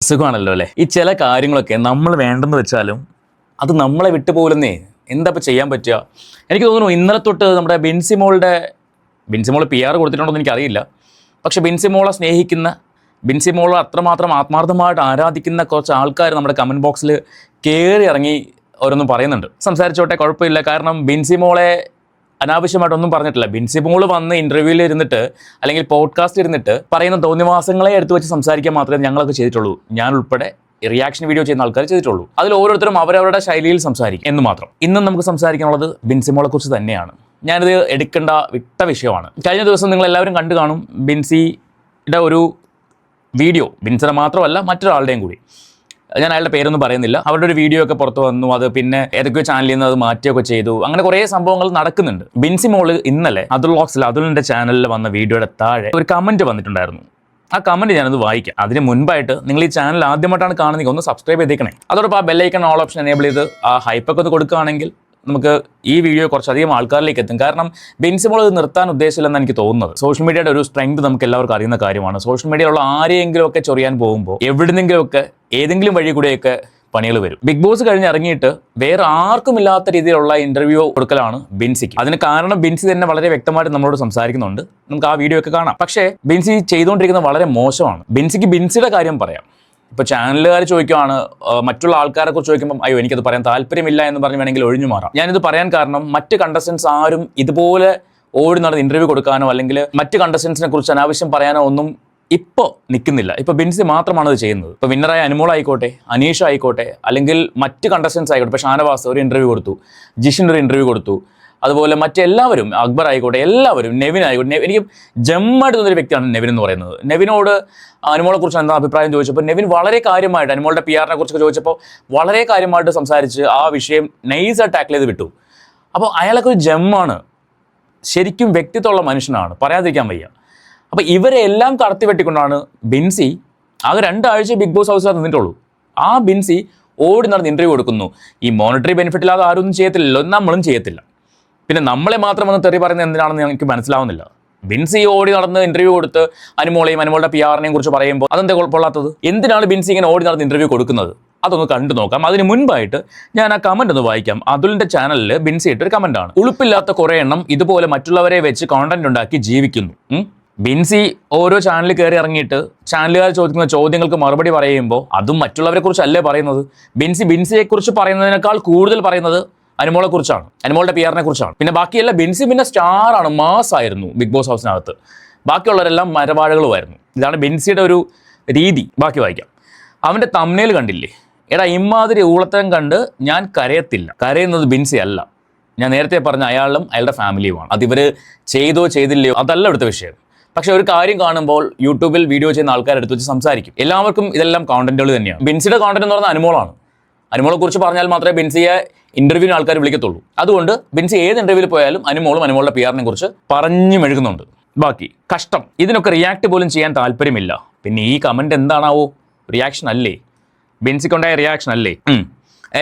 സുഖമാണല്ലോ അല്ലേ? ഈ ചില കാര്യങ്ങളൊക്കെ നമ്മൾ വേണ്ടെന്ന് വെച്ചാലും അത് നമ്മളെ വിട്ടുപോകുന്നേ. എന്താ ഇപ്പം ചെയ്യാൻ പറ്റുക? എനിക്ക് തോന്നുന്നു ഇന്നലെ തൊട്ട് നമ്മുടെ ബിൻസിമോൾ PR കൊടുത്തിട്ടുണ്ടോ എന്ന് എനിക്കറിയില്ല. പക്ഷേ ബിൻസിമോളെ സ്നേഹിക്കുന്ന, ബിൻസിമോളെ അത്രമാത്രം ആത്മാർത്ഥമായിട്ട് ആരാധിക്കുന്ന കുറച്ച് ആൾക്കാർ നമ്മുടെ കമൻറ്റ് ബോക്സിൽ കയറി ഇറങ്ങി ഓരോന്നും പറയുന്നുണ്ട്. സംസാരിച്ചോട്ടെ, കുഴപ്പമില്ല. കാരണം ബിൻസിമോളെ അനാവശ്യമായിട്ടൊന്നും പറഞ്ഞിട്ടില്ല. ബിൻസിമോൾ വന്ന് ഇൻ്റർവ്യൂവിൽ ഇരുന്നിട്ട് അല്ലെങ്കിൽ പോഡ്കാസ്റ്റ് ഇരുന്നിട്ട് പറയുന്ന തോന്നിവാസങ്ങളെ എടുത്തു വെച്ച് സംസാരിക്കാൻ മാത്രമേ ഞങ്ങളൊക്കെ ചെയ്തിട്ടുള്ളൂ. ഞാൻ ഉൾപ്പെടെ റിയാക്ഷൻ വീഡിയോ ചെയ്യുന്ന ആൾക്കാർ ചെയ്തിട്ടുള്ളൂ. അതിൽ ഓരോരുത്തരും അവരവരുടെ ശൈലിയിൽ സംസാരിക്കും എന്ന് മാത്രം. ഇന്നും നമുക്ക് സംസാരിക്കാനുള്ളത് ബിൻസിമോളെ കുറിച്ച് തന്നെയാണ്. ഞാനിത് എടുക്കേണ്ട വിട്ട വിഷയമാണ്. കഴിഞ്ഞ ദിവസം നിങ്ങൾ എല്ലാവരും കണ്ടു കാണും ബിൻസിയുടെ ഒരു വീഡിയോ. ബിൻസിയുടെ മാത്രമല്ല, മറ്റൊരാളുടെയും കൂടി. ഞാൻ അയാളുടെ പേരൊന്നും പറയുന്നില്ല. അവരുടെ ഒരു വീഡിയോ ഒക്കെ പുറത്ത് വന്നു. അത് പിന്നെ ഏതൊക്കെയോ ചാനലിൽ നിന്ന് അത് മാറ്റുകയൊക്കെ ചെയ്തു. അങ്ങനെ കുറേ സംഭവങ്ങൾ നടക്കുന്നുണ്ട്. ബിൻസിമോള് ഇന്നലെ അതുലിൻ്റെ ചാനലിൽ വന്ന വീഡിയോയുടെ താഴെ ഒരു കമൻറ്റ് വന്നിട്ടുണ്ടായിരുന്നു. ആ കമൻറ്റ് ഞാനത് വായിക്കാം. അതിന് മുൻപായിട്ട് നിങ്ങൾ ഈ ചാനൽ ആദ്യമായിട്ടാണ് കാണുന്നെങ്കിൽ ഒന്ന് സബ്സ്ക്രൈബ് ചെയ്തേക്കണേ. അതോടൊപ്പം ആ ബെല്ലൈക്കൺ ഓൾ ഓപ്ഷൻ എനേബിൾ ചെയ്ത് ആ ഹൈപ്പൊക്കെ ഒന്ന് കൊടുക്കുകയാണെങ്കിൽ നമുക്ക് ഈ വീഡിയോ കുറച്ചധികം ആൾക്കാരിലേക്ക് എത്തും. കാരണം ബിൻസിമോൾ ഇത് നിർത്താൻ ഉദ്ദേശമില്ലെന്ന് എനിക്ക് തോന്നുന്നത്. സോഷ്യൽ മീഡിയയുടെ ഒരു സ്ട്രെങ്ത് നമുക്ക് എല്ലാവർക്കും അറിയുന്ന കാര്യമാണ്. സോഷ്യൽ മീഡിയയിലുള്ള ആരെയെങ്കിലുമൊക്കെ ചൊറിയാൻ പോകുമ്പോൾ എവിടുന്നെങ്കിലുമൊക്കെ ഏതെങ്കിലും വഴി കൂടെയൊക്കെ പണികൾ വരും. ബിഗ് ബോസ് കഴിഞ്ഞ് ഇറങ്ങിയിട്ട് വേറെ ആർക്കും ഇല്ലാത്ത രീതിയിലുള്ള ഇന്റർവ്യൂ കൊടുക്കലാണ് ബിൻസിക്ക്. അതിന് കാരണം ബിൻസി തന്നെ വളരെ വ്യക്തമായിട്ട് നമ്മളോട് സംസാരിക്കുന്നുണ്ട്. നമുക്ക് ആ വീഡിയോ ഒക്കെ കാണാം. പക്ഷേ ബിൻസി ചെയ്തുകൊണ്ടിരിക്കുന്നത് വളരെ മോശമാണ്. ബിൻസിക്ക് ബിൻസിയുടെ കാര്യം പറയാം. ഇപ്പോൾ ചാനലുകാർ ചോദിക്കുകയാണ്, മറ്റുള്ള ആൾക്കാരെ കുറിച്ച് ചോദിക്കുമ്പോൾ അയ്യോ എനിക്കത് പറയാൻ താല്പര്യമില്ല എന്ന് പറഞ്ഞ് വേണമെങ്കിൽ ഒഴിഞ്ഞു മാറാം. ഞാനിത് പറയാൻ കാരണം മറ്റ് കണ്ടസ്റ്റൻസ് ആരും ഇതുപോലെ ഓടി നടന്ന് ഇന്റർവ്യൂ കൊടുക്കാനോ അല്ലെങ്കിൽ മറ്റ് കണ്ടസ്റ്റൻസിനെ കുറിച്ച് അനാവശ്യം പറയാനോ ഒന്നും ഇപ്പോൾ നിൽക്കുന്നില്ല. ഇപ്പോൾ ബിൻസി മാത്രമാണ് ഇത് ചെയ്യുന്നത്. ഇപ്പോൾ വിന്നറായ അനുമോൾ ആയിക്കോട്ടെ, അനീഷ ആയിക്കോട്ടെ, അല്ലെങ്കിൽ മറ്റ് കണ്ടസ്റ്റൻസ് ആയിക്കോട്ടെ. ഇപ്പോൾ ഷാനവാസ് ഒരു ഇന്റർവ്യൂ കൊടുത്തു, ജിഷിൻ ഒരു ഇന്റർവ്യൂ കൊടുത്തു, അതുപോലെ മറ്റെല്ലാവരും, അക്ബർ ആയിക്കോട്ടെ, എല്ലാവരും, നെവിൻ ആയിക്കോട്ടെ. എനിക്ക് ജമ്മായിട്ട് തോന്നിയൊരു വ്യക്തിയാണ് നെവിൻ എന്ന് പറയുന്നത്. നെവിനോട് അനുമോളെ കുറിച്ച് എന്താ അഭിപ്രായം ചോദിച്ചപ്പോൾ നെവിൻ വളരെ കാര്യമായിട്ട് അനുമോളുടെ PR-നെ കുറിച്ചൊക്കെ ചോദിച്ചപ്പോൾ വളരെ കാര്യമായിട്ട് സംസാരിച്ച് ആ വിഷയം നൈസായിട്ട് ടാക്കിൾ ചെയ്ത് വിട്ടു. അപ്പോൾ അയാളൊക്കെ ഒരു ജമ്മാണ്, ശരിക്കും വ്യക്തിത്വമുള്ള മനുഷ്യനാണ്, പറയാതിരിക്കാൻ വയ്യ. അപ്പോൾ ഇവരെ എല്ലാം കടത്തി വെട്ടിക്കൊണ്ടാണ് ബിൻസി ആകെ 2 ആഴ്ച ബിഗ് ബോസ് ഹൗസിൽ നിന്നിട്ടുള്ളൂ. ആ ബിൻസി ഓടി നടന്ന് ഇന്റർവ്യൂ കൊടുക്കുന്നു. ഈ മോണിറ്ററി ബെനിഫിറ്റ് ഇല്ലാതെ ആരൊന്നും ചെയ്യത്തില്ലല്ലോ, നമ്മളും ചെയ്യത്തില്ല. പിന്നെ നമ്മളെ മാത്രം വന്ന് തെറി പറയുന്നത് എന്തിനാണെന്ന് എനിക്ക് മനസ്സിലാവുന്നില്ല. ബിൻസി ഓടി നടന്ന് ഇന്റർവ്യൂ കൊടുത്ത് അനുമോളെയും അനുമോളുടെ PR-നെയും കുറിച്ച് പറയുമ്പോൾ അതെന്താ കൊള്ളാത്തത്? എന്തിനാണ് ബിൻസി ഇങ്ങനെ ഓടി നടന്ന് ഇന്റർവ്യൂ കൊടുക്കുന്നത്? അതൊന്ന് കണ്ടു നോക്കാം. അതിന് മുൻപായിട്ട് ഞാൻ ആ കമന്റ് ഒന്ന് വായിക്കാം. അതുലിന്റെ ചാനലിൽ ബിൻസി ഇട്ടൊരു കമന്റാണ്. ഉളുപ്പില്ലാത്ത കുറേ എണ്ണം ഇതുപോലെ മറ്റുള്ളവരെ വെച്ച് കോണ്ടന്റ് ഉണ്ടാക്കി ജീവിക്കുന്നു. ബിൻസി ഓരോ ചാനലിൽ കയറി ഇറങ്ങിയിട്ട് ചാനലുകാർ ചോദിക്കുന്ന ചോദ്യങ്ങൾക്ക് മറുപടി പറയുമ്പോൾ അതും മറ്റുള്ളവരെ കുറിച്ചല്ലേ പറയുന്നത്. ബിൻസിയെ കുറിച്ച് പറയുന്നതിനേക്കാൾ കൂടുതൽ പറയുന്നത് അനുമോളെ കുറിച്ചാണ്, അനുമോളുടെ PR-നെ കുറിച്ചാണ്. പിന്നെ ബാക്കിയെല്ലാം ബിൻസി പിന്നെ സ്റ്റാറാണ്, മാസ് ആയിരുന്നു ബിഗ് ബോസ് ഹൗസിനകത്ത്. ബാക്കിയുള്ളവരെല്ലാം മരവാഴകളുമായിരുന്നു. ഇതാണ് ബിൻസിയുടെ ഒരു രീതി. ബാക്കി വായിക്കാം. അവൻ്റെ തംബ്നെയിൽ കണ്ടില്ലേ? എടാ ഇമ്മാതിരി ഊളത്തരം കണ്ട് ഞാൻ കരയത്തില്ല. കരയുന്നത് ബിൻസി അല്ല, ഞാൻ നേരത്തെ പറഞ്ഞ അയാളും അയാളുടെ ഫാമിലിയുമാണ്. അതിവർ ചെയ്തോ ചെയ്തില്ലയോ അതല്ല ഇവിടുത്തെ വിഷയം. പക്ഷെ ഒരു കാര്യം കാണുമ്പോൾ യൂട്യൂബിൽ വീഡിയോ ചെയ്യുന്ന ആൾക്കാരെടുത്ത് വെച്ച് സംസാരിക്കും. എല്ലാവർക്കും ഇതെല്ലാം കോണ്ടന്റുകൾ തന്നെയാണ്. ബിൻസിയുടെ കോണ്ടന്റ് എന്ന് പറഞ്ഞാൽ അനുമോളാണ്. അനുമോളെ കുറിച്ച് പറഞ്ഞാൽ മാത്രമേ ബിൻസിയെ ഇന്റർവ്യൂവിന് ആൾക്കാർ വിളിക്കത്തുള്ളൂ. അതുകൊണ്ട് ബിൻസി ഏത് ഇന്റർവ്യൂവിൽ പോയാലും അനുമോളും അനുമോളുടെ PR-നെ കുറിച്ച് പറഞ്ഞു മെഴുകുന്നുണ്ട്. ബാക്കി കഷ്ടം. ഇതിനൊക്കെ റിയാക്ട് പോലും ചെയ്യാൻ താല്പര്യമില്ല. പിന്നെ ഈ കമന്റ് എന്താണാവോ? റിയാക്ഷൻ അല്ലേ? ബിൻസിക്കുണ്ടായ റിയാക്ഷൻ അല്ലേ?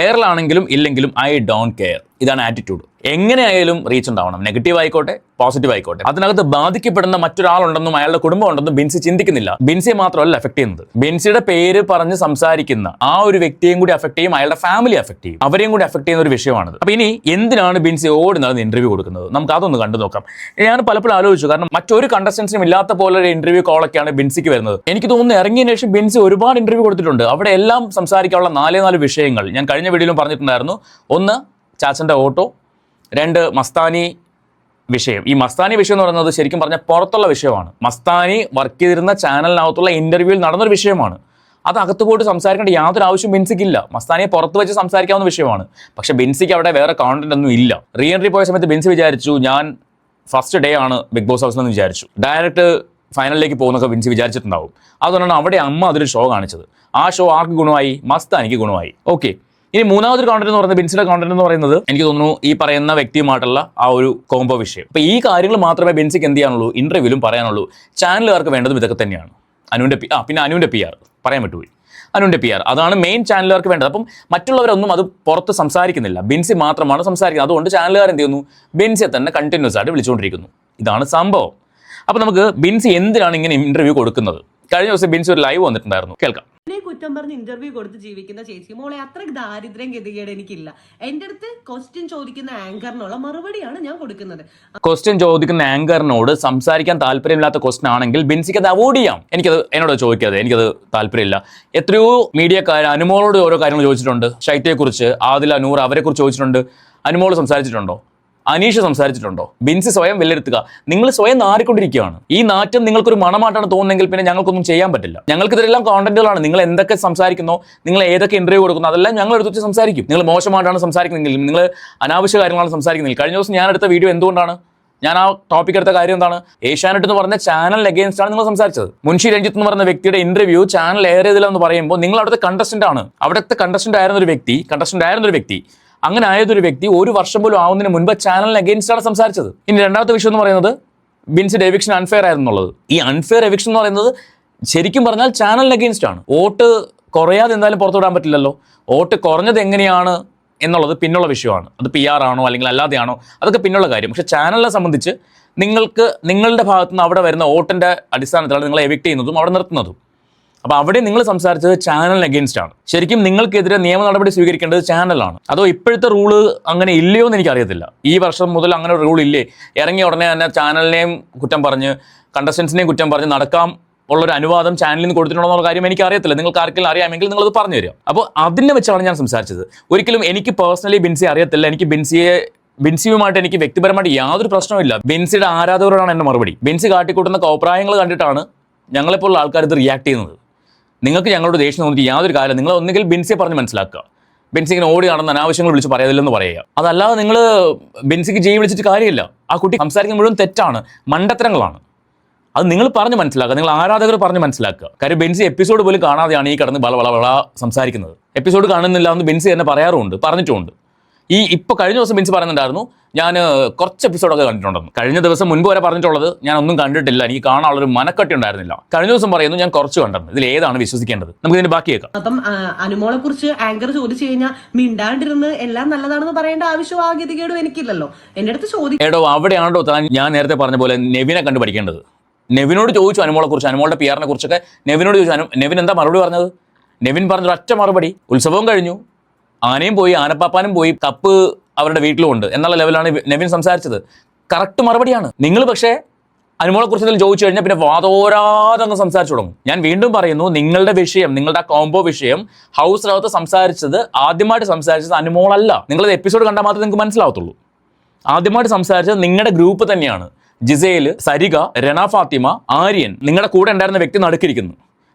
എയറിലാണെങ്കിലും ഇല്ലെങ്കിലും ഐ ഡോണ്ട് കെയർ. ഇതാണ് ആറ്റിറ്റ്യൂഡ്. എങ്ങനെയായാലും റീച്ച് ഉണ്ടാവണം. നെഗറ്റീവ് ആയിക്കോട്ടെ, പോസിറ്റീവ് ആയിക്കോട്ടെ. അതിനകത്ത് ബാധിക്കപ്പെടുന്ന മറ്റൊരാളുണ്ടെന്നും അയാളുടെ കുടുംബം ഉണ്ടെന്നും ബിൻസി ചിന്തിക്കുന്നില്ല. ബിൻസിയെ മാത്രമല്ല അഫക്ട് ചെയ്യുന്നത്, ബിൻസിയുടെ പേര് പറഞ്ഞ് സംസാരിക്കുന്ന ആ ഒരു വ്യക്തിയും കൂടി അഫക്ട് ചെയ്യും, അയാളുടെ ഫാമിലി അഫക്ട് ചെയ്യും, അവരെയും കൂടി അഫക്ട് ചെയ്യുന്ന ഒരു വിഷയമാണിത്. അപ്പൊ ഇനി എന്തിനാണ് ബിൻസി ഓടി നടന്ന് ഇന്റർവ്യൂ കൊടുക്കുന്നത്? നമുക്ക് അതൊന്ന് കണ്ടു നോക്കാം. ഞാൻ പലപ്പോഴും ആലോചിച്ചു. കാരണം മറ്റൊരു കണ്ടസ്റ്റൻസിനും ഇല്ലാത്ത പോലെ ഒരു ഇന്റർവ്യൂ കോളൊക്കെയാണ് ബിൻസിക്ക് വരുന്നത്. എനിക്ക് തോന്നുന്നു ഇറങ്ങിയതിനു ശേഷം ബിൻസി ഒരുപാട് ഇന്റർവ്യൂ കൊടുത്തിട്ടുണ്ട്. അവിടെ എല്ലാം സംസാരിക്കാനുള്ള 4 വിഷയങ്ങൾ ഞാൻ കഴിഞ്ഞ വീഡിയോയിലും പറഞ്ഞിട്ടുണ്ടായിരുന്നു. 1 ചാച്ചൻ്റെ ഓട്ടോ, 2 മസ്താനി വിഷയം. ഈ മസ്താനി വിഷയം എന്ന് പറയുന്നത് ശരിക്കും പറഞ്ഞാൽ പുറത്തുള്ള വിഷയമാണ്. മസ്താനി വർക്ക് ചെയ്തിരുന്ന ചാനലിനകത്തുള്ള ഇന്റർവ്യൂവിൽ നടന്നൊരു വിഷയമാണ്. അത് അകത്ത് പോയിട്ട് സംസാരിക്കേണ്ട യാതൊരു ആവശ്യം ബിൻസിക്കില്ല. മസ്താനിയെ പുറത്ത് വെച്ച് സംസാരിക്കാവുന്ന വിഷയമാണ്. പക്ഷേ ബിൻസിക്ക് അവിടെ വേറെ കോണ്ടന്റ് ഒന്നും ഇല്ല. റീ എൻട്രി പോയ സമയത്ത് ബിൻസി വിചാരിച്ചു ഞാൻ ഫസ്റ്റ് ഡേ ആണ് ബിഗ് ബോസ് ഹൗസിലെന്ന് വിചാരിച്ചു. ഡയറക്റ്റ് ഫൈനലിലേക്ക് പോകുന്നൊക്കെ ബിൻസി വിചാരിച്ചിട്ടുണ്ടാവും. അതുകൊണ്ടാണ് അവിടെ അമ്മ അതൊരു ഷോ കാണിച്ചത്. ആ ഷോ ആർക്ക് ഗുണമായി? മസ്താനിക്ക് ഗുണമായി. ഓക്കെ. ഇനി മൂന്നാമതൊരു കോണ്ടന്റ് എന്ന് പറയുന്നത് ബിൻസിയുടെ കോണ്ടന്റ് എന്ന് പറയുന്നത് എനിക്ക് തോന്നുന്നു ഈ പറയുന്ന വ്യക്തിയുമായിട്ടുള്ള ആ ഒരു കോംബോ വിഷയം. അപ്പോൾ ഈ കാര്യങ്ങൾ മാത്രമേ ബിൻസിക്ക് എന്ത് ചെയ്യാനുള്ളൂ, ഇന്റർവ്യൂവിലും പറയാനുള്ളൂ. ചാനലുകാർക്ക് വേണ്ടതും ഇതൊക്കെ തന്നെയാണ്. പിന്നെ അനുവിൻ്റെ PR പറയാൻ പറ്റുപോയി. അനുവിൻ്റെ PR അതാണ് മെയിൻ ചാനലുകാർക്ക് വേണ്ടത്. അപ്പം മറ്റുള്ളവരൊന്നും അത് പുറത്ത് സംസാരിക്കുന്നില്ല, ബിൻസി മാത്രമാണ് സംസാരിക്കുന്നത്. അതുകൊണ്ട് ചാനലുകാർ എന്ത് ചെയ്യുന്നു, ബിൻസിയെ തന്നെ കണ്ടിന്യൂസ് ആയിട്ട് വിളിച്ചുകൊണ്ടിരിക്കുന്നു. ഇതാണ് സംഭവം. അപ്പോൾ നമുക്ക് ബിൻസി എന്തിനാണ് ഇങ്ങനെ ഇന്റർവ്യൂ കൊടുക്കുന്നത്? കഴിഞ്ഞ ദിവസം ബിൻസി ഒരു ലൈവ് വന്നിട്ടുണ്ടായിരുന്നു, കേൾക്കാം. കുറ്റം പറഞ്ഞ് ഇന്റർവ്യൂ കൊടുത്ത് ജീവിക്കുന്ന ചേച്ചി മോളെ അത്ര ദാരിദ്ര്യം ഗതികേട് എനിക്കില്ല. എന്റെ അടുത്ത് ക്വസ്റ്റ്യൻ ചോദിക്കുന്ന ആങ്കറിനുള്ള മറുപടിയാണ് ഞാൻ കൊടുക്കുന്നത്. ക്വസ്റ്റ്യൻ ചോദിക്കുന്ന ആങ്കറിനോട് സംസാരിക്കാൻ താല്പര്യമില്ലാത്ത ക്വസ്റ്റ്യൻ ആണെങ്കിൽ ബിൻസിക്ക് അത് അവോയ്ഡ് ചെയ്യാം. എനിക്കത് എന്നോട് ചോദിക്കാതെ എനിക്കത് താല്പര്യമില്ല. എത്രയോ മീഡിയക്കാർ അനുമോളോട് ഓരോ കാര്യങ്ങൾ ചോദിച്ചിട്ടുണ്ട്. ശൈത്യയെക്കുറിച്ച്, ആദില, നൂർ അവരെ കുറിച്ച് ചോദിച്ചിട്ടുണ്ട്. അനുമോൾ സംസാരിച്ചിട്ടുണ്ടോ? അനീഷ് സംസാരിച്ചിട്ടുണ്ടോ? ബിൻസി സ്വയം വിലയിരുത്തുക. നിങ്ങൾ സ്വയം നാറിക്കൊണ്ടിരിക്കുകയാണ്. ഈ നാറ്റം നിങ്ങൾക്കൊരു മണമായിട്ടാണ് തോന്നുന്നെങ്കിൽ പിന്നെ ഞങ്ങൾക്കൊന്നും ചെയ്യാൻ പറ്റില്ല. ഞങ്ങൾക്ക് ഇതെല്ലാം കോണ്ടന്റുകളാണ്. നിങ്ങൾ എന്തൊക്കെ സംസാരിക്കുന്നോ, നിങ്ങൾ ഏതൊക്കെ ഇന്റർവ്യൂ കൊടുക്കുന്നോ അതെല്ലാം ഞങ്ങൾ എടുത്ത് സംസാരിക്കും. നിങ്ങൾ മോശമായിട്ടാണ് സംസാരിക്കുന്നതെങ്കിൽ, നിങ്ങൾ അനാവശ്യ കാര്യങ്ങളാണ് സംസാരിക്കുന്നതെങ്കിൽ. കഴിഞ്ഞ ദിവസം ഞാൻ എടുത്ത വീഡിയോ എന്തുകൊണ്ടാണ് ഞാൻ ആ ടോപ്പിക് എടുത്ത കാര്യം എന്താണ്? ഏഷ്യാനെറ്റ് എന്ന് പറഞ്ഞ ചാനൽ അഗേൻസ്റ്റ് ആണ് നിങ്ങൾ സംസാരിച്ചത്. മുൻഷി രഞ്ജിത്ത് എന്ന് പറഞ്ഞ വ്യക്തിയുടെ ഇന്റർവ്യൂ ചാനൽ ഏറിയതിലെന്ന് പറയുമ്പോൾ നിങ്ങൾ അവിടുത്തെ കണ്ടസ്റ്റന്റ് ആണ്. അവിടുത്തെ കണ്ടസ്റ്റന്റ് ആയിരുന്ന ഒരു വ്യക്തി അങ്ങനെ ആയതൊരു വ്യക്തി ഒരു വർഷം പോലും ആവുന്നതിന് മുൻപ് ചാനലിന് അഗേൻസ്റ്റ് ആണ് സംസാരിച്ചത്. ഇനി രണ്ടാമത്തെ വിഷയം എന്ന് പറയുന്നത് ബിൻസിയുടെ എവിക്ഷൻ അൺഫെയർ ആയിരുന്നുള്ളത്. ഈ അൺഫെയർ എവിക്ഷൻ എന്ന് പറയുന്നത് ശരിക്കും പറഞ്ഞാൽ ചാനലിന് അഗേൻസ്റ്റ് ആണ്. വോട്ട് കുറയാതെ എന്തായാലും പുറത്തുവിടാൻ പറ്റില്ലല്ലോ. വോട്ട് കുറഞ്ഞത് എങ്ങനെയാണ് എന്നുള്ളത് പിന്നുള്ള വിഷയമാണ്. അത് PR ആണോ അല്ലെങ്കിൽ അല്ലാതെയാണോ അതൊക്കെ പിന്നുള്ള കാര്യം. പക്ഷേ ചാനലിനെ സംബന്ധിച്ച് നിങ്ങൾക്ക് നിങ്ങളുടെ ഭാഗത്തു നിന്ന് അവിടെ വരുന്ന വോട്ടിൻ്റെ അടിസ്ഥാനത്തിലാണ് നിങ്ങളെ എവിക്ട് ചെയ്യുന്നതും അവിടെ നിർത്തുന്നതും. അപ്പോൾ അവിടെ നിങ്ങൾ സംസാരിച്ചത് ചാനലിന് അഗേൻസ്റ്റ് ആണ്. ശരിക്കും നിങ്ങൾക്കെതിരെ നിയമ നടപടി സ്വീകരിക്കേണ്ടത് ചാനലാണ്. അതോ ഇപ്പോഴത്തെ റൂള് അങ്ങനെ ഇല്ലയോ എന്ന് എനിക്കറിയത്തില്ല. ഈ വർഷം മുതൽ അങ്ങനെ ഒരു റൂൾ ഇല്ലേ? ഇറങ്ങിയ ഉടനെ തന്നെ ചാനലിനെയും കുറ്റം പറഞ്ഞ് കണ്ടസ്റ്റൻസിനെയും കുറ്റം പറഞ്ഞ് നടക്കാം ഉള്ളൊരു അനുവാദം ചാനലിൽ നിന്ന് കൊടുത്തിട്ടുണ്ടോ എന്നുള്ള കാര്യം എനിക്ക് അറിയത്തില്ല. നിങ്ങൾക്ക് ആർക്കെങ്കിലും അറിയാമെങ്കിൽ നിങ്ങളത് പറഞ്ഞു തരിക. അപ്പോൾ അതിനെ വെച്ചാണ് ഞാൻ സംസാരിച്ചത്. ഒരിക്കലും എനിക്ക് പേഴ്സണലി ബിൻസിയെ അറിയത്തില്ല. എനിക്ക് ബിൻസിയുമായിട്ട് എനിക്ക് വ്യക്തിപരമായിട്ട് യാതൊരു പ്രശ്നവുമില്ല. ബിൻസിയുടെ ആരാധകരോടാണ് എൻ്റെ മറുപടി. ബിൻസി കാട്ടിക്കൂട്ടുന്ന കോപ്രായങ്ങൾ കണ്ടിട്ടാണ് ഞങ്ങളെപ്പോലുള്ള ആൾക്കാർ ഇത് റിയാക്ട് ചെയ്യുന്നത്. നിങ്ങൾക്ക് ഞങ്ങളോട് ദേഷ്യം തോന്നിയിട്ട് യാതൊരു കാര്യം. നിങ്ങൾ ഒന്നുകിൽ ബിൻസിയെ പറഞ്ഞ് മനസ്സിലാക്കുക. ബിൻസി ഇങ്ങനെ ഓടി നടന്ന അനാവശ്യങ്ങൾ വിളിച്ച് പറയാതില്ലെന്ന് പറയുക. അതല്ലാതെ നിങ്ങൾ ബിൻസിക്ക് ജയി വിളിച്ചിട്ട് കാര്യമില്ല. ആ കുട്ടി സംസാരിക്കുന്ന മുഴുവൻ തെറ്റാണ്, മണ്ടത്തരങ്ങളാണ്. അത് നിങ്ങൾ പറഞ്ഞ് മനസ്സിലാക്കുക. നിങ്ങൾ ആരാധകർ പറഞ്ഞ് മനസ്സിലാക്കുക. കാര്യം ബിൻസി എപ്പിസോഡ് പോലും കാണാതെയാണ് ഈ കിടന്ന് വള സംസാരിക്കുന്നത്. എപ്പിസോഡ് കാണുന്നില്ല എന്ന് ബിൻസി തന്നെ പറയാറുമുണ്ട്, പറഞ്ഞിട്ടുമുണ്ട്. ഇപ്പോൾ കഴിഞ്ഞ ദിവസം ബിൻസി പറയുന്നുണ്ടായിരുന്നു ഞാൻ കുറച്ച് എപ്പിസോഡൊക്കെ കണ്ടിട്ടുണ്ടെന്ന്. കഴിഞ്ഞ ദിവസം മുൻപ് വരെ പറഞ്ഞിട്ടുള്ളത് ഞാൻ ഒന്നും കണ്ടിട്ടില്ല, എനിക്ക് കാണാനുള്ളൊരു മനക്കട്ടി ഉണ്ടായിരുന്നില്ല. കഴിഞ്ഞ ദിവസം പറയുന്നു ഞാൻ കുറച്ച് കണ്ടെന്ന്. ഇതിൽ ഏതാണ് വിശ്വസിക്കേണ്ടത്? നമുക്ക് ഇതിന്റെ ബാക്കി കേൾക്കാം. അപ്പം അനുമോളെ കുറിച്ച് ആങ്കർ ചോദിച്ചു കഴിഞ്ഞാൽ മിണ്ടാണ്ടിരുന്ന് എല്ലാം നല്ലതാണെന്ന് പറയേണ്ട ആവശ്യം ആ ഗതികേടും എനിക്കില്ലല്ലോ. എന്റെ അടുത്ത് ചോദിക്കും. അവിടെയാണോ ഞാൻ നേരത്തെ പറഞ്ഞ പോലെ നെവിനെ കണ്ടു പഠിക്കേണ്ടത്. നെവിനോട് ചോദിച്ചു അനുമോളെ കുറിച്ച്, അനുമോളുടെ PR-നെ കുറിച്ചൊക്കെ നെവിനോട് ചോദിച്ചു. നെവിൻ എന്താ മറുപടി പറഞ്ഞത്? നെവിൻ പറഞ്ഞ ഒറ്റ മറുപടി, ഉത്സവം കഴിഞ്ഞു, ആനയും പോയി, ആനപ്പാപ്പാനും പോയി, കപ്പ് അവരുടെ വീട്ടിലുമുണ്ട് എന്നുള്ള ലെവലാണ് നെവിൻ സംസാരിച്ചത്. കറക്റ്റ് മറുപടിയാണ്. നിങ്ങൾ പക്ഷേ അനുമോളെ കുറിച്ച് ചോദിച്ചു കഴിഞ്ഞാൽ പിന്നെ വാതോരാതെ അങ്ങ് സംസാരിച്ചു തുടങ്ങും. ഞാൻ വീണ്ടും പറയുന്നു, നിങ്ങളുടെ വിഷയം, നിങ്ങളുടെ കോംബോ വിഷയം ഹൗസിനകത്ത് ആദ്യമായിട്ട് സംസാരിച്ചത് അനുമോളല്ല. നിങ്ങളത് എപ്പിസോഡ് കണ്ടാൽ മാത്രമേ നിങ്ങൾക്ക് മനസ്സിലാവത്തുള്ളൂ. ആദ്യമായിട്ട് സംസാരിച്ചത് നിങ്ങളുടെ ഗ്രൂപ്പ് തന്നെയാണ്. ജിസേൽ, സരിക, രന ഫാത്തിമ, ആര്യൻ, നിങ്ങളുടെ കൂടെ ഉണ്ടായിരുന്ന വ്യക്തി നടുക്കിരിക്കുന്നു.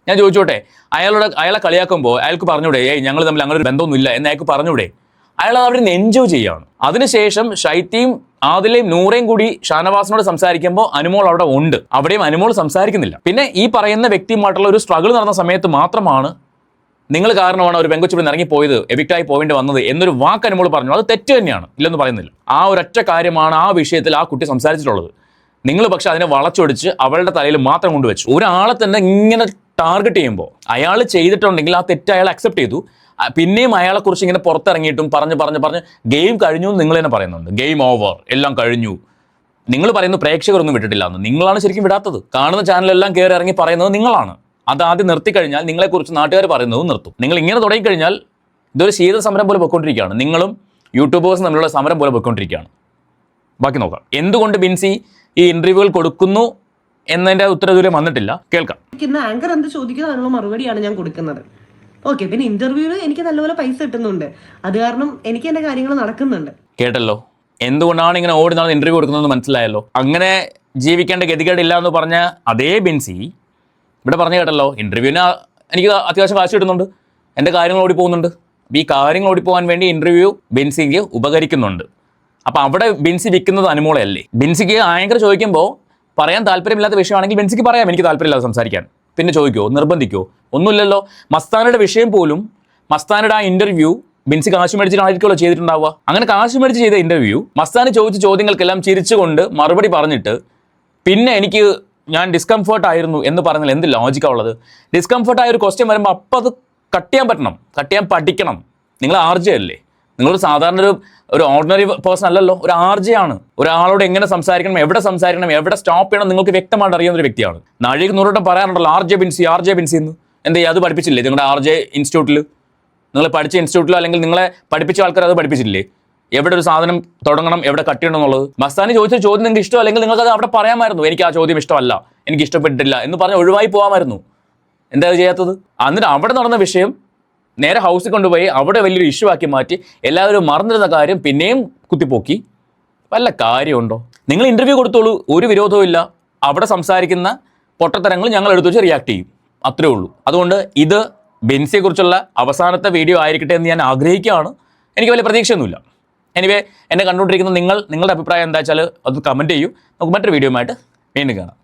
ഞാൻ ചോദിച്ചോട്ടെ, അയാളെ കളിയാക്കുമ്പോൾ അയാൾക്ക് പറഞ്ഞൂടെ ഞങ്ങൾ തമ്മിൽ അങ്ങനെ ഒരു ബന്ധമൊന്നുമില്ല എന്ന് അയാൾക്ക് പറഞ്ഞൂടെ? അയാൾ അവിടെ നിന്ന് എൻജോയ് ചെയ്യുകയാണ്. അതിനുശേഷം ഷൈത്തിയും ആദിലയും നൂറയും കൂടി ഷാനവാസിനോട് സംസാരിക്കുമ്പോൾ അനുമോൾ അവിടെ ഉണ്ട്. അവിടെയും അനുമോൾ സംസാരിക്കുന്നില്ല. പിന്നെ ഈ പറയുന്ന വ്യക്തിയുമായിട്ടുള്ള ഒരു സ്ട്രഗിൾ നടന്ന സമയത്ത് മാത്രമാണ് നിങ്ങൾ കാരണമാണ് ഒരു പെങ്കൊച്ചിവിടെ ഇറങ്ങിപ്പോയത്, എവിക്റ്റായി പോവേണ്ടി വന്നത് എന്നൊരു വാക്ക് അനുമോൾ പറഞ്ഞു. അത് തെറ്റ് തന്നെയാണ്, ഇല്ലെന്ന് പറയുന്നില്ല. ആ ഒരൊറ്റ കാര്യമാണ് ആ വിഷയത്തിൽ ആ കുട്ടി സംസാരിച്ചിട്ടുള്ളത്. നിങ്ങൾ പക്ഷെ അതിനെ വളച്ചൊടിച്ച് അവളുടെ തലയിൽ മാത്രം കൊണ്ടുവച്ചു. ഒരാളെ തന്നെ ഇങ്ങനെ ടാർഗറ്റ് ചെയ്യുമ്പോൾ അയാൾ ചെയ്തിട്ടുണ്ടെങ്കിൽ ആ തെറ്റ് അയാൾ അക്സെപ്റ്റ് ചെയ്തു. പിന്നെയും അയാളെക്കുറിച്ച് ഇങ്ങനെ പുറത്തിറങ്ങിയിട്ടും പറഞ്ഞ് ഗെയിം കഴിഞ്ഞു എന്ന് നിങ്ങൾ തന്നെ പറയുന്നുണ്ട്. ഗെയിം ഓവർ, എല്ലാം കഴിഞ്ഞു. നിങ്ങൾ പറയുന്നു പ്രേക്ഷകരൊന്നും വിട്ടിട്ടില്ല എന്ന്. നിങ്ങളാണ് ശരിക്കും വിടാത്തത്. കാണുന്ന ചാനലെല്ലാം കയറി ഇറങ്ങി പറയുന്നത് നിങ്ങളാണ്. അത് ആദ്യം നിർത്തിക്കഴിഞ്ഞാൽ നിങ്ങളെക്കുറിച്ച് നാട്ടുകാർ പറയുന്നതും നിർത്തും. നിങ്ങൾ ഇങ്ങനെ തുടങ്ങിക്കഴിഞ്ഞാൽ ഇതൊരു ശീത സമരം പോലെ പോയിക്കൊണ്ടിരിക്കുകയാണ്. നിങ്ങളും യൂട്യൂബേഴ്സും തമ്മിലുള്ള സമരം പോലെ പോയിക്കൊണ്ടിരിക്കുകയാണ്. ബാക്കി നോക്കാം. എന്തുകൊണ്ട് ബിൻസി ഈ ഇന്റർവ്യൂകൾ കൊടുക്കുന്നു എന്നതിൻ്റെ ഉത്തരം ഇതുവരെ വന്നിട്ടില്ല. കേൾക്കാം. ആങ്കർ എന്ത് ചോദിക്കുന്നത് അതിനുള്ള മറുപടിയാണ് ഞാൻ കൊടുക്കുന്നത്. ഓക്കെ, പിന്നെ ഇന്റർവ്യൂവിൽ എനിക്ക് നല്ലപോലെ പൈസ കിട്ടുന്നുണ്ട്. അത് കാരണം എനിക്ക് എന്റെ കാര്യങ്ങൾ നടക്കുന്നുണ്ട്. കേട്ടല്ലോ, എന്തുകൊണ്ടാണ് ഇങ്ങനെ ഓടി നടന്ന് ഇന്റർവ്യൂ കൊടുക്കുന്നതെന്ന് മനസ്സിലായല്ലോ. അങ്ങനെ ജീവിക്കേണ്ട ഗതികേടില്ല എന്ന് പറഞ്ഞ അതേ ബിൻസി ഇവിടെ പറഞ്ഞു കേട്ടല്ലോ, ഇന്റർവ്യൂവിന് എനിക്ക് അത്യാവശ്യം കാശ് കിട്ടുന്നുണ്ട്, എൻ്റെ കാര്യങ്ങൾ ഓടി പോകുന്നുണ്ട്. അപ്പോൾ ഈ കാര്യങ്ങൾ ഓടിപ്പോകാൻ വേണ്ടി ഇന്റർവ്യൂ ബിൻസിക്ക് ഉപകരിക്കുന്നുണ്ട്. അപ്പോൾ അവിടെ ബിൻസി വിൽക്കുന്നത് അനുമോളയല്ലേ? ബിൻസിക്ക് ആങ്കർ ചോദിക്കുമ്പോൾ പറയാൻ താല്പര്യമില്ലാത്ത വിഷയമാണെങ്കിൽ ബിൻസിക്ക് പറയാം എനിക്ക് താല്പര്യമില്ലാതെ സംസാരിക്കാൻ. പിന്നെ ചോദിക്കുമോ, നിർബന്ധിക്കുമോ? ഒന്നുമില്ലല്ലോ. മസ്താനയുടെ വിഷയം പോലും, മസ്താനയുടെ ആ ഇന്റർവ്യൂ ബിൻസി കാശ് മേടിച്ചിട്ടായിരിക്കുമല്ലോ ചെയ്തിട്ടുണ്ടാവുക. അങ്ങനെ കാശ് മേടിച്ച് ചെയ്ത ഇന്റർവ്യൂ മസ്താന് ചോദിച്ച ചോദ്യങ്ങൾക്കെല്ലാം ചിരിച്ചുകൊണ്ട് മറുപടി പറഞ്ഞിട്ട് പിന്നെ ഞാൻ ഡിസ്കംഫേർട്ട് ആയിരുന്നു എന്ന് പറഞ്ഞാൽ എന്ത് ലോജിക്കാണ് ഉള്ളത്? ഡിസ്കംഫേർട്ട് ആയ ഒരു ക്വസ്റ്റ്യൻ വരുമ്പോൾ അപ്പം അത് കട്ട് ചെയ്യാൻ പറ്റണം, കട്ട് ചെയ്യാൻ പഠിക്കണം. നിങ്ങൾ RJ അല്ലേ? നിങ്ങളൊരു സാധാരണ ഒരു ഓർഡിനറി പേഴ്സൺ അല്ലല്ലോ, ഒരു RJ ആണ്. ഒരാളോട് എങ്ങനെ സംസാരിക്കണം, എവിടെ സംസാരിക്കണം, എവിടെ സ്റ്റോപ്പ് ചെയ്യണം നിങ്ങൾക്ക് വ്യക്തമായിട്ട് അറിയാവുന്ന ഒരു വ്യക്തിയാണ്. നാഴിക നൂറോട്ടം പറയാറുണ്ടല്ലോ RJ ബിൻസി എന്ന്. എന്ത് ചെയ്യുക, അത് പഠിപ്പിച്ചില്ലേ നിങ്ങളുടെ RJ ഇൻസ്റ്റിറ്റ്യൂട്ടിൽ? നിങ്ങൾ പഠിച്ച ഇൻസ്റ്റിറ്റ്യൂട്ടിലോ അല്ലെങ്കിൽ നിങ്ങളെ പഠിപ്പിച്ച ആൾക്കാർ അത് പഠിപ്പിച്ചില്ലേ? എവിടെ ഒരു സാധനം തുടങ്ങണം, എവിടെ കട്ട് ചെയ്യണം എന്നുള്ളത്? മസ്താനി ചോദിച്ച ചോദ്യം നിങ്ങൾക്ക് ഇഷ്ടം അല്ലെങ്കിൽ നിങ്ങൾക്ക് അത് അവിടെ പറയാമായിരുന്നു, എനിക്ക് ആ ചോദ്യം ഇഷ്ടമല്ല, എനിക്ക് ഇഷ്ടപ്പെട്ടിട്ടില്ല എന്ന് പറഞ്ഞ് ഒഴിവായി പോകാമായിരുന്നു. എന്താ അത് ചെയ്യാത്തത്? എന്നിട്ട് അവിടെ നടന്ന വിഷയം നേരെ ഹൗസിൽ കൊണ്ടുപോയി അവിടെ വലിയൊരു ഇഷ്യൂ ആക്കി മാറ്റി എല്ലാവരും മറന്നിരുന്ന കാര്യം പിന്നെയും കുത്തിപ്പോക്കി. വല്ല കാര്യമുണ്ടോ? നിങ്ങൾ ഇൻ്റർവ്യൂ കൊടുത്തോളൂ, ഒരു വിരോധവും ഇല്ല. അവിടെ സംസാരിക്കുന്ന പൊട്ടത്തരങ്ങൾ ഞങ്ങൾ എടുത്തു വെച്ച് റിയാക്ട് ചെയ്യും, അത്രേ ഉള്ളൂ. അതുകൊണ്ട് ഇത് ബെൻസിയെക്കുറിച്ചുള്ള അവസാനത്തെ വീഡിയോ ആയിരിക്കട്ടെ എന്ന് ഞാൻ ആഗ്രഹിക്കുകയാണ്. എനിക്ക് വലിയ പ്രതീക്ഷയൊന്നുമില്ല. എനിവേ, എന്നെ കണ്ടുകൊണ്ടിരിക്കുന്ന നിങ്ങളുടെ അഭിപ്രായം എന്താ വെച്ചാൽ അത് കമൻറ്റ് ചെയ്യൂ. നമുക്ക് മറ്റൊരു വീഡിയോയുമായിട്ട് വീണ്ടും കാണാം.